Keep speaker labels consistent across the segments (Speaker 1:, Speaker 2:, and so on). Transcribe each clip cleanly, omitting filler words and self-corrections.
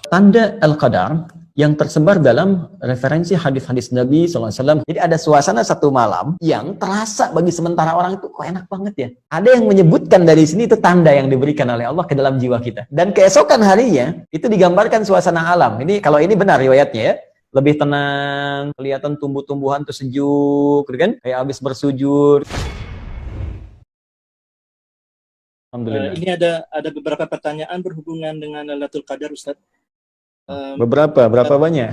Speaker 1: Tanda Al-Qadar yang tersebar dalam referensi hadis-hadis Nabi SAW. Jadi ada suasana satu malam yang terasa bagi sementara orang itu kok enak banget ya. Ada yang menyebutkan dari sini itu tanda yang diberikan oleh Allah ke dalam jiwa kita. Dan keesokan harinya itu digambarkan suasana alam. Ini kalau ini benar riwayatnya ya. Lebih tenang, kelihatan tumbuh-tumbuhan tuh sejuk, gitu kan? Kayak habis bersujud. Alhamdulillah.
Speaker 2: Ini ada beberapa pertanyaan berhubungan dengan Lailatul Qadar, Ustaz.
Speaker 1: Berapa banyak?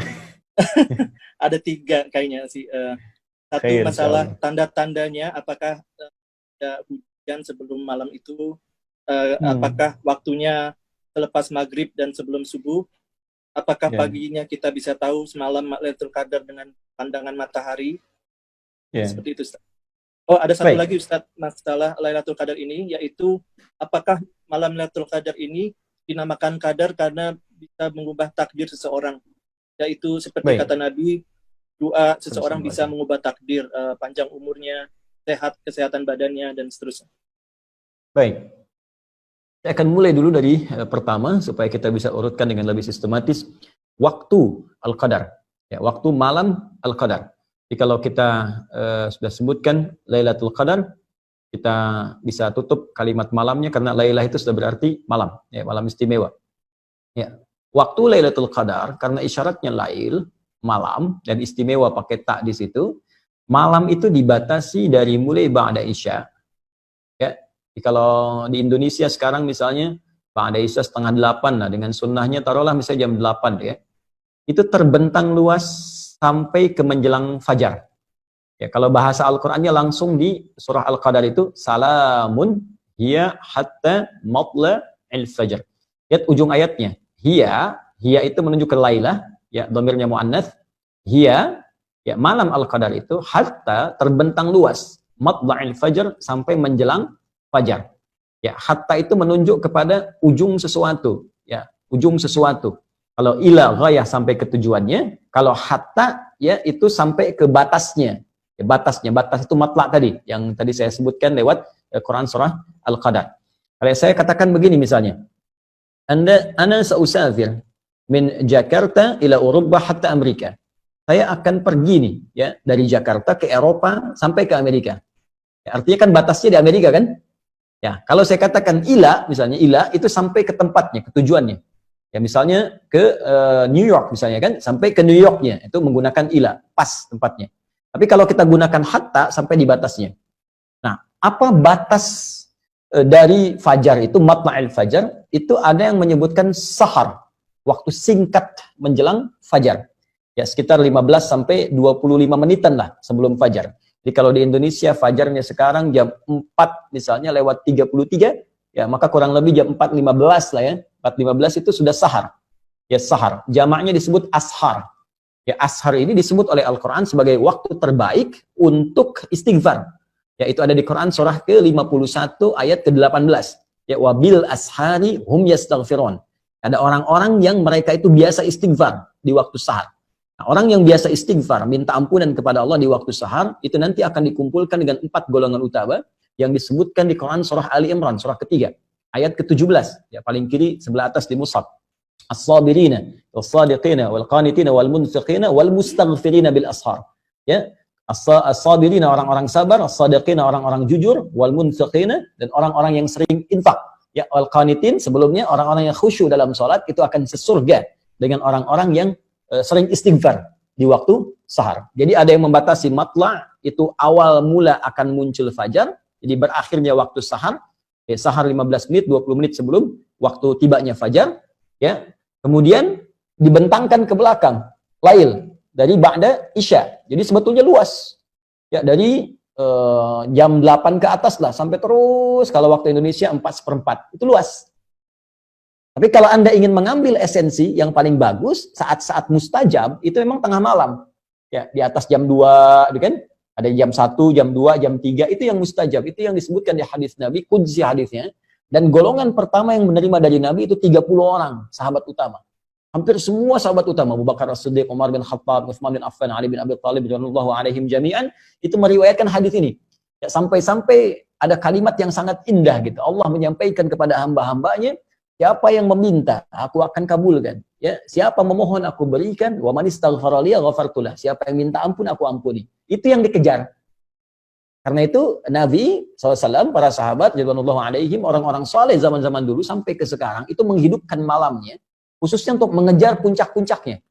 Speaker 2: Ada 3 kayaknya sih. Satu
Speaker 1: Khair,
Speaker 2: masalah tanda-tandanya, apakah ada hujan sebelum malam itu, apakah waktunya selepas maghrib dan sebelum subuh, apakah paginya kita bisa tahu semalam Lailatul Qadar dengan pandangan matahari, seperti itu, Ustaz. Oh, ada satu lagi, Ustaz, masalah Lailatul Qadar ini, yaitu apakah malam Lailatul Qadar ini dinamakan Qadar karena bisa mengubah takdir seseorang, yaitu seperti kata Nabi, doa seseorang bisa mengubah takdir, panjang umurnya, sehat, kesehatan badannya, dan seterusnya.
Speaker 1: Baik, saya akan mulai dulu dari pertama supaya kita bisa urutkan dengan lebih sistematis. Waktu Al-Qadar, ya, waktu malam Al-Qadar. Jadi kalau kita sudah sebutkan Lailatul Qadar, kita bisa tutup kalimat malamnya karena Lailah itu sudah berarti malam, ya, malam istimewa. Ya, waktu Lailatul Qadar karena isyaratnya lail, malam, dan istimewa pakai tak di situ. Malam itu dibatasi dari mulai ba'da isya. Ya, jadi kalau di Indonesia sekarang misalnya ba'da isya 7:30 lah, dengan sunnahnya taruhlah misalnya jam 8 ya. Itu terbentang luas sampai ke menjelang fajar. Ya, kalau bahasa Al-Qur'annya langsung di surah Al-Qadar itu salamun hiya hatta matla'il fajr. Lihat ujung ayatnya. Hiya itu menunjuk ke Lailah, ya, dhamirnya muannats. Hiya, ya, malam Al-Qadar itu hatta terbentang luas, matla'il fajr sampai menjelang fajar. Ya, hatta itu menunjuk kepada ujung sesuatu, ya, ujung sesuatu. Kalau ila ghayah sampai ke tujuannya, kalau hatta ya itu sampai ke batasnya. Ya, batas itu matla' tadi yang tadi saya sebutkan lewat Quran surah Al-Qadar. Kalau saya katakan begini misalnya, ana sausafir min Jakarta ila Eropa hatta Amerika. Saya akan pergi nih ya dari Jakarta ke Eropa sampai ke Amerika. Ya, artinya kan batasnya di Amerika kan? Ya, kalau saya katakan ila misalnya, ila itu sampai ke tempatnya, ke tujuannya. Ya, misalnya ke New York misalnya kan, sampai ke New Yorknya itu menggunakan ila, pas tempatnya. Tapi kalau kita gunakan hatta sampai di batasnya. Nah, apa batas dari fajar itu, matla'il fajar, itu ada yang menyebutkan sahar, waktu singkat menjelang fajar. Ya, sekitar 15 sampai 25 menitan lah sebelum fajar. Jadi kalau di Indonesia fajarnya sekarang jam 4 misalnya lewat 33, ya maka kurang lebih jam 4.15 lah ya. 4.15 itu sudah sahar. Ya, sahar. Jamaknya disebut ashar. Ya, ashar ini disebut oleh Al-Quran sebagai waktu terbaik untuk istighfar. Ya, itu ada di Quran surah ke-51 ayat ke-18. Ya, wabil ashari hum yastaghfirun. Ada orang-orang yang mereka itu biasa istighfar di waktu sahar. Nah, orang yang biasa istighfar, minta ampunan kepada Allah di waktu sahar, itu nanti akan dikumpulkan dengan 4 golongan utama yang disebutkan di Quran surah Ali Imran, surah ketiga, ayat ke-17. Ya, paling kiri sebelah atas di mushaf. As-sabirina was-sadiqina wal-qanitina wal-munfiqina wal-mustaghfirina bil ashar. Ya, as-sabirina orang-orang sabar, as-sadiqina orang-orang jujur, wal-munfiqina dan orang-orang yang sering infak. Ya, wal-qanitin sebelumnya orang-orang yang khusyuk dalam salat itu akan sesurga dengan orang-orang yang sering istighfar di waktu sahar. Jadi ada yang membatasi matla' itu awal mula akan muncul fajar, jadi berakhirnya waktu sahar. Ya, sahar 15 menit, 20 menit sebelum waktu tibanya fajar. Ya, kemudian dibentangkan ke belakang lail dari ba'da isya. Jadi sebetulnya luas. Ya, dari jam 8 ke atas lah sampai terus kalau waktu Indonesia 4/4. Itu luas. Tapi kalau Anda ingin mengambil esensi yang paling bagus saat-saat mustajab itu memang tengah malam. Ya, di atas jam 2, kan? Ada jam 1, jam 2, jam 3 itu yang mustajab. Itu yang disebutkan di hadis Nabi, qudsi hadisnya. Dan golongan pertama yang menerima dari Nabi itu 30 orang sahabat utama. Hampir semua sahabat utama, Abu Bakar As-Siddiq, Umar bin Khattab, Utsman bin Affan, Ali bin Abi Thalib radhiyallahu alaihim jami'an, itu meriwayatkan hadis ini. Ya, sampai-sampai ada kalimat yang sangat indah gitu. Allah menyampaikan kepada hamba-hambanya, Siapa yang meminta, aku akan kabulkan. Ya, siapa memohon, aku berikan. Wa man istaghfara li ghafartu lah. Siapa yang minta ampun, aku ampuni. Itu yang dikejar. Karena itu Nabi SAW, para sahabat, radhiyallahu alaihim, orang-orang soleh zaman-zaman dulu sampai ke sekarang, itu menghidupkan malamnya, khususnya untuk mengejar puncak-puncaknya.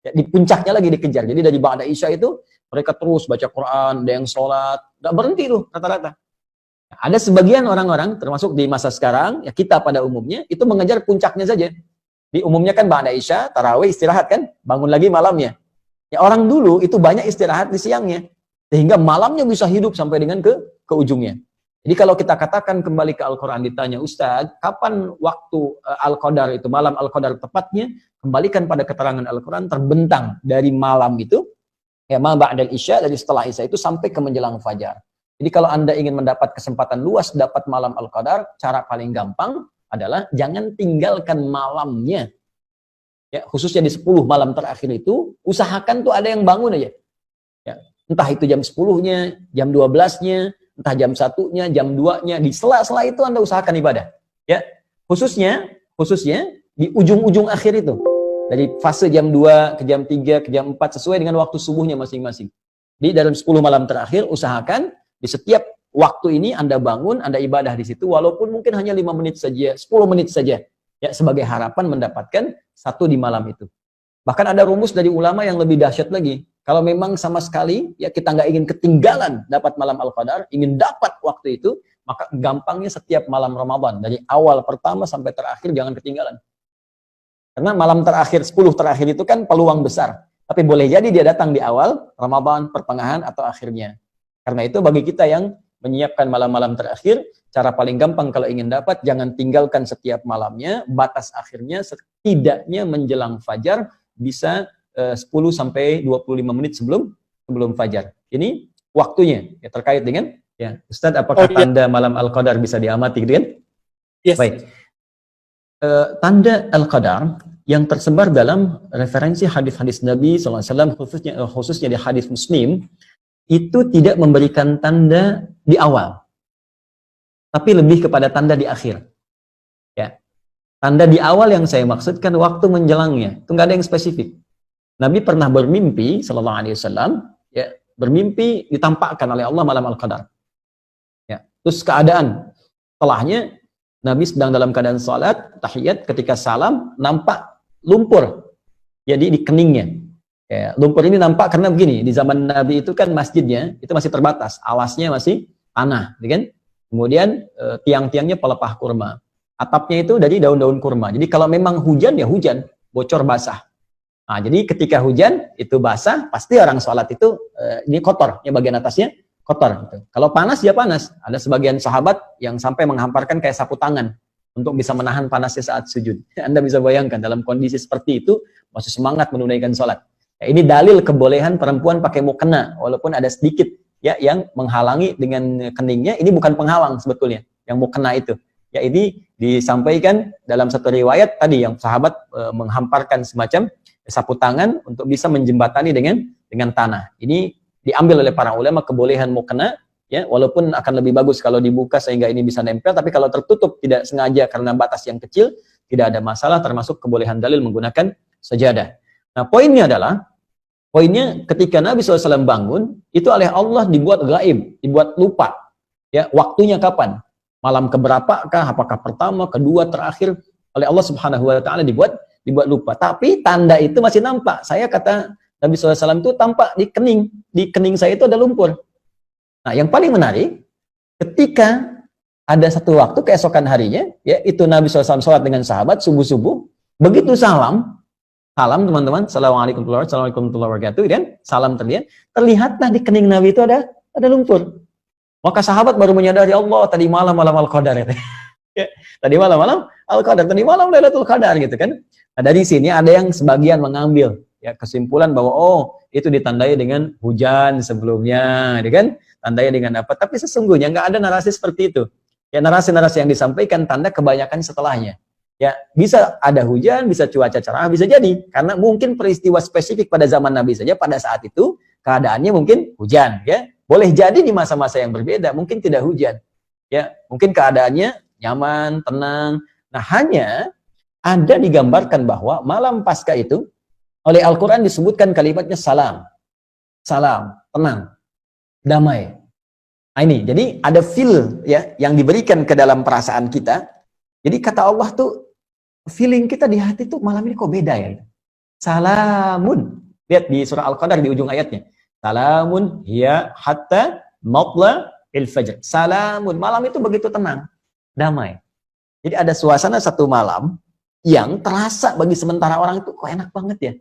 Speaker 1: Ya, di puncaknya lagi dikejar. Jadi dari ba'da Isya itu, mereka terus baca Quran, ada yang sholat, nggak berhenti tuh rata-rata. Nah, ada sebagian orang-orang, termasuk di masa sekarang, ya kita pada umumnya, itu mengejar puncaknya saja. Di umumnya kan ba'da Isya, tarawih, istirahat kan, bangun lagi malamnya. Ya, orang dulu itu banyak istirahat di siangnya. Sehingga malamnya bisa hidup sampai dengan ke ujungnya. Jadi kalau kita katakan kembali ke Al-Quran, ditanya, Ustadz, kapan waktu Al-Qadar itu, malam Al-Qadar tepatnya, kembalikan pada keterangan Al-Quran, terbentang dari malam itu, ya ma ba'dal Isya, dari setelah Isya itu sampai ke menjelang Fajar. Jadi kalau Anda ingin mendapat kesempatan luas dapat malam Al-Qadar, cara paling gampang adalah jangan tinggalkan malamnya. Ya, khususnya di 10 malam terakhir itu, usahakan tuh ada yang bangun aja. Ya, entah itu jam 10-nya, jam 12-nya, entah jam 1-nya, jam 2-nya, di sela-sela itu Anda usahakan ibadah. Ya, khususnya di ujung-ujung akhir itu. Dari fase jam 2 ke jam 3 ke jam 4 sesuai dengan waktu subuhnya masing-masing. Di dalam 10 malam terakhir usahakan di setiap waktu ini Anda bangun, Anda ibadah di situ walaupun mungkin hanya 5 menit saja, 10 menit saja. Ya, sebagai harapan mendapatkan satu di malam itu. Bahkan ada rumus dari ulama yang lebih dahsyat lagi. Kalau memang sama sekali ya kita nggak ingin ketinggalan dapat malam Al-Qadar, ingin dapat waktu itu, maka gampangnya setiap malam Ramadan dari awal pertama sampai terakhir jangan ketinggalan. Karena malam terakhir 10 terakhir itu kan peluang besar. Tapi boleh jadi dia datang di awal Ramadan, pertengahan atau akhirnya. Karena itu bagi kita yang menyiapkan malam-malam terakhir, cara paling gampang kalau ingin dapat jangan tinggalkan setiap malamnya, batas akhirnya setidaknya menjelang fajar bisa 10 sampai 25 menit sebelum fajar. Ini waktunya ya, terkait dengan ya Ustadz, apakah tanda malam Al-Qadar bisa diamati gitu kan?
Speaker 2: Yes.
Speaker 1: Baik. Tanda Al-Qadar yang tersebar dalam referensi hadis-hadis Nabi SAW, khususnya di hadis Muslim, itu tidak memberikan tanda di awal, tapi lebih kepada tanda di akhir. Ya, tanda di awal yang saya maksudkan waktu menjelangnya, itu nggak ada yang spesifik. Nabi pernah bermimpi, sallallahu alaihi wasallam, ya, bermimpi ditampakkan oleh Allah malam Al-Qadar. Ya, terus keadaan setelahnya Nabi sedang dalam keadaan salat, tahiyat, ketika salam nampak lumpur, jadi di keningnya. Ya, lumpur ini nampak karena begini, di zaman Nabi itu kan masjidnya itu masih terbatas, alasnya masih tanah, kan? Kemudian tiang-tiangnya pelepah kurma, atapnya itu dari daun-daun kurma. Jadi kalau memang hujan ya hujan, bocor basah. Nah, jadi ketika hujan itu basah, pasti orang sholat itu ini kotor, ya bagian atasnya kotor. Gitu. Kalau panas ya panas. Ada sebagian sahabat yang sampai menghamparkan kayak sapu tangan untuk bisa menahan panasnya saat sujud. Anda bisa bayangkan dalam kondisi seperti itu masih semangat menunaikan sholat. Ya, ini dalil kebolehan perempuan pakai mukena, walaupun ada sedikit ya yang menghalangi dengan keningnya. Ini bukan penghalang sebetulnya, yang mukena itu. Ya, ini disampaikan dalam satu riwayat tadi yang sahabat menghamparkan semacam sapu tangan untuk bisa menjembatani dengan tanah. Ini diambil oleh para ulama kebolehan mukena, ya, walaupun akan lebih bagus kalau dibuka sehingga ini bisa nempel, tapi kalau tertutup tidak sengaja karena batas yang kecil, tidak ada masalah, termasuk kebolehan dalil menggunakan sajadah. Nah, poinnya ketika Nabi SAW bangun, itu oleh Allah dibuat gaib, dibuat lupa. Ya, waktunya kapan? Malam keberapakah? Apakah pertama, kedua, terakhir? Oleh Allah Subhanahu wa taala dibuat lupa. Tapi tanda itu masih nampak. Saya kata Nabi SAW itu tampak di kening saya itu ada lumpur. Nah, yang paling menarik, ketika ada satu waktu keesokan harinya, ya itu Nabi SAW sholat dengan sahabat subuh-subuh, begitu salam teman-teman, assalamualaikum warahmatullahi wabarakatuh, dan salam terlihatlah di kening Nabi itu ada lumpur. Maka sahabat baru menyadari, Allah tadi malam Al-Qadar ya. Ya, tadi malam Al-Qadar, tadi malam Lailatul Qadar gitu kan. Nah, dari sini ada yang sebagian mengambil ya kesimpulan bahwa oh itu ditandai dengan hujan sebelumnya, gitu kan? Tandai dengan apa? Tapi sesungguhnya nggak ada narasi seperti itu. Ya, narasi-narasi yang disampaikan tanda kebanyakan setelahnya. Ya, bisa ada hujan, bisa cuaca cerah, bisa jadi karena mungkin peristiwa spesifik pada zaman Nabi saja pada saat itu keadaannya mungkin hujan, ya. Boleh jadi di masa-masa yang berbeda mungkin tidak hujan. Ya, mungkin keadaannya nyaman, tenang, Nah, hanya ada digambarkan bahwa malam Paskah itu oleh Al-Quran disebutkan kalimatnya salam. Salam, tenang, damai. Nah, ini, jadi ada feel ya yang diberikan ke dalam perasaan kita. Jadi kata Allah tuh, feeling kita di hati tuh malam ini kok beda ya. Salamun. Lihat di surah Al-Qadar di ujung ayatnya. Salamun hiya hatta matla il fajr. Salamun. Malam itu begitu tenang, damai. Jadi ada suasana satu malam yang terasa bagi sementara orang itu kok enak banget ya.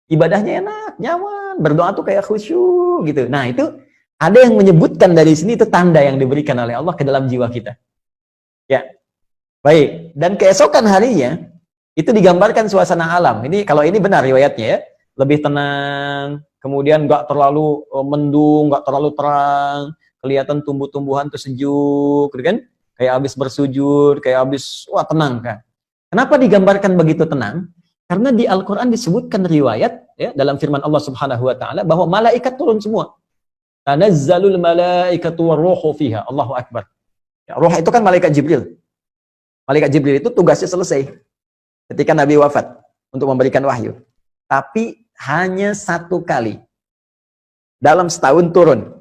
Speaker 1: Ibadahnya enak, nyaman, berdoa tuh kayak khusyuk gitu. Nah, itu ada yang menyebutkan dari sini itu tanda yang diberikan oleh Allah ke dalam jiwa kita. Ya. Baik, dan keesokan harinya itu digambarkan suasana alam. Ini kalau ini benar riwayatnya ya. Lebih tenang, kemudian nggak terlalu mendung, nggak terlalu terang, kelihatan tumbuh-tumbuhan tuh sejuk, gitu kan? Kayak habis bersujud, kayak habis wah tenang kan. Kenapa digambarkan begitu tenang? Karena di Al-Qur'an disebutkan riwayat ya dalam firman Allah Subhanahu wa taala bahwa malaikat turun semua. Tanazzalul malaikatu warruhu fiha. Allahu akbar. Ya, roh itu kan malaikat Jibril. Malaikat Jibril itu tugasnya selesai ketika Nabi wafat untuk memberikan wahyu. Tapi hanya satu kali dalam setahun turun.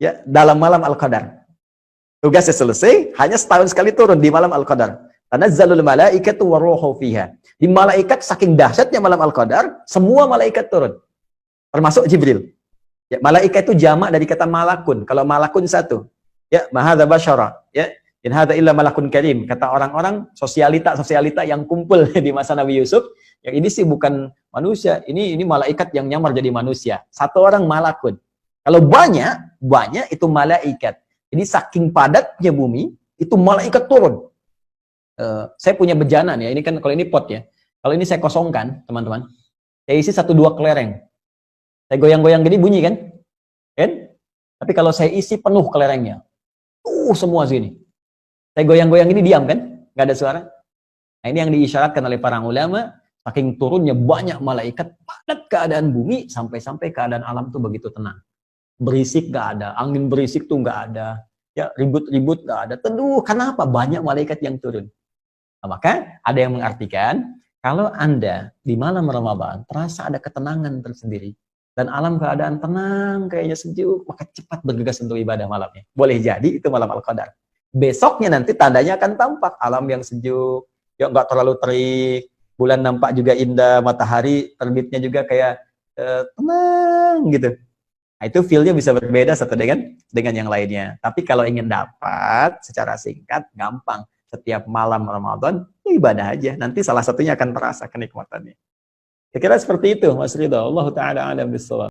Speaker 1: Ya, dalam malam Al-Qadar. Tugasnya selesai, hanya setahun sekali turun di malam Al-Qadar. Tanazzalul malaikatu warruhu fiha. Di malaikat saking dahsyatnya malam Al-Qadar, semua malaikat turun. Termasuk Jibril. Ya, malaikat itu jamak dari kata malakun. Kalau malakun satu. Ya, mahadza basyara. Ya, in hadza illa malakun karim. Kata orang-orang sosialita yang kumpul di masa Nabi Yusuf, yang ini sih bukan manusia, ini malaikat yang nyamar jadi manusia. Satu orang malakun. Kalau banyak itu malaikat. Jadi saking padatnya bumi, itu malaikat turun. Saya punya bejana nih, ini kan kalau ini pot ya. Kalau ini saya kosongkan, teman-teman. Saya isi 1-2 kelereng. Saya goyang-goyang gini bunyi kan? Kan? Tapi kalau saya isi penuh kelerengnya, semua sini. Saya goyang-goyang ini diam kan? Nggak ada suara. Nah, ini yang diisyaratkan oleh para ulama, saking turunnya banyak malaikat, padat keadaan bumi, sampai-sampai keadaan alam tuh begitu tenang. Berisik nggak ada, angin berisik tuh nggak ada, ya ribut-ribut nggak ada. Teduh, kenapa? Banyak malaikat yang turun. Nah, maka ada yang mengartikan, kalau Anda di malam Ramadan terasa ada ketenangan tersendiri, dan alam keadaan tenang, kayaknya sejuk, maka cepat bergegas untuk ibadah malamnya. Boleh jadi itu malam Al-Qadar. Besoknya nanti tandanya akan tampak, alam yang sejuk, ya nggak terlalu terik, bulan nampak juga indah, matahari terbitnya juga kayak tenang gitu. Nah, itu feel-nya bisa berbeda satu dengan yang lainnya. Tapi kalau ingin dapat secara singkat, gampang. Setiap malam Ramadan, ibadah aja. Nanti salah satunya akan terasa kenikmatannya. Kira-kira seperti itu, Mas Ridho. Allah Ta'ala alam bisawab.